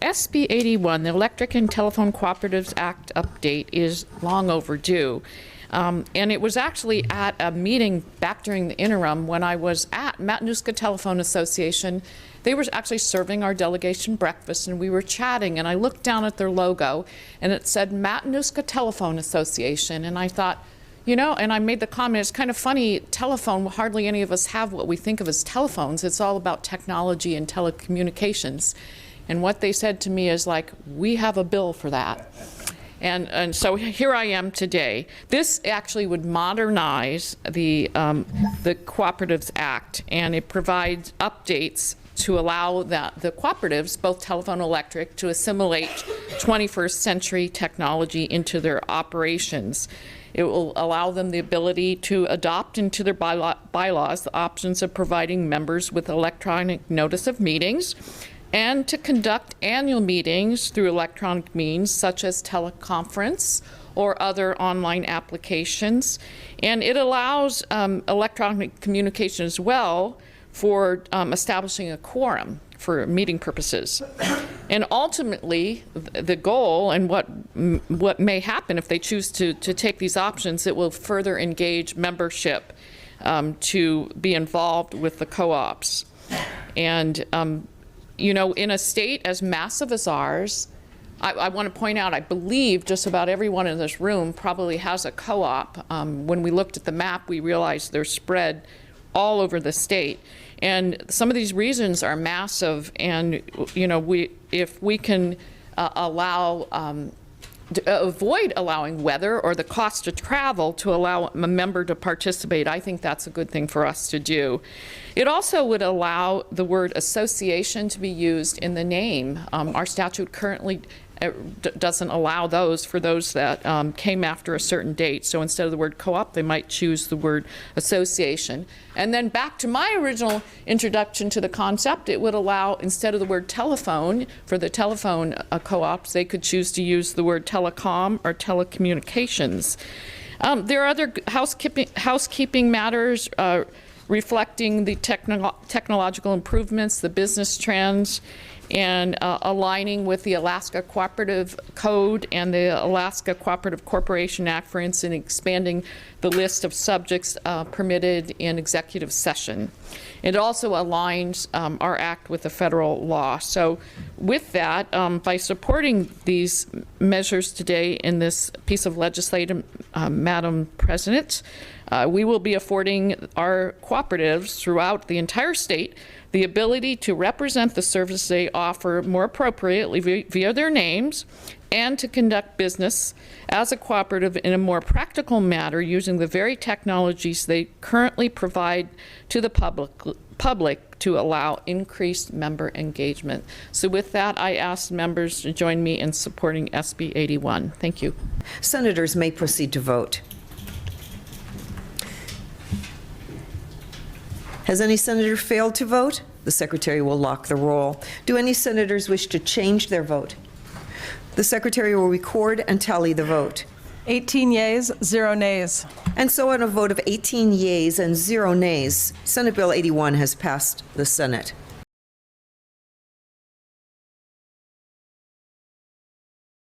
SB 81, the Electric and Telephone Cooperatives Act update, is long overdue. And it was actually at a meeting back during the interim when I was at Matanuska Telephone Association. They were actually serving our delegation breakfast, and we were chatting, and I looked down at their logo, and it said Matanuska Telephone Association, and I thought, you know, and I made the comment, it's kind of funny, telephone, hardly any of us have what we think of as telephones. It's all about technology and telecommunications. And what they said to me is like, we have a bill for that. And so here I am today. This actually would modernize the Cooperatives Act, and it provides updates to allow the cooperatives, both telephone and electric, to assimilate 21st century technology into their operations. It will allow them the ability to adopt into their bylaws the options of providing members with electronic notice of meetings and to conduct annual meetings through electronic means such as teleconference or other online applications. And it allows electronic communication as well for establishing a quorum for meeting purposes. And ultimately, the goal and what may happen if they choose to take these options, it will further engage membership to be involved with the co-ops. And you know, in a state as massive as ours, I want to point out, I believe just about everyone in this room probably has a co-op. When we looked at the map, we realized they're spread all over the state. And some of these regions are massive, and you know, if we can avoid allowing weather or the cost of travel to allow a member to participate, I think that's a good thing for us to do. It also would allow the word association to be used in the name. Our statute currently doesn't allow those for those that came after a certain date. So instead of the word co-op, they might choose the word association. And then back to my original introduction to the concept, it would allow, instead of the word telephone, for the telephone co-ops, they could choose to use the word telecom or telecommunications. There are other housekeeping matters reflecting the technological improvements, the business trends, and aligning with the Alaska Cooperative Code and the Alaska Cooperative Corporation Act, for instance, expanding the list of subjects permitted in executive session. It also aligns our act with the federal law. So with that, by supporting these measures today in this piece of legislation, Madam President, we will be affording our cooperatives throughout the entire state the ability to represent the services they offer more appropriately via their names, and to conduct business as a cooperative in a more practical manner using the very technologies they currently provide to the public to allow increased member engagement. So with that, I ask members to join me in supporting SB 81. Thank you. Senators may proceed to vote. Has any senator failed to vote? The secretary will lock the roll. Do any senators wish to change their vote? The secretary will record and tally the vote. 18 yeas, 0 nays. And so on a vote of 18 yeas and 0 nays, Senate Bill 81 has passed the Senate.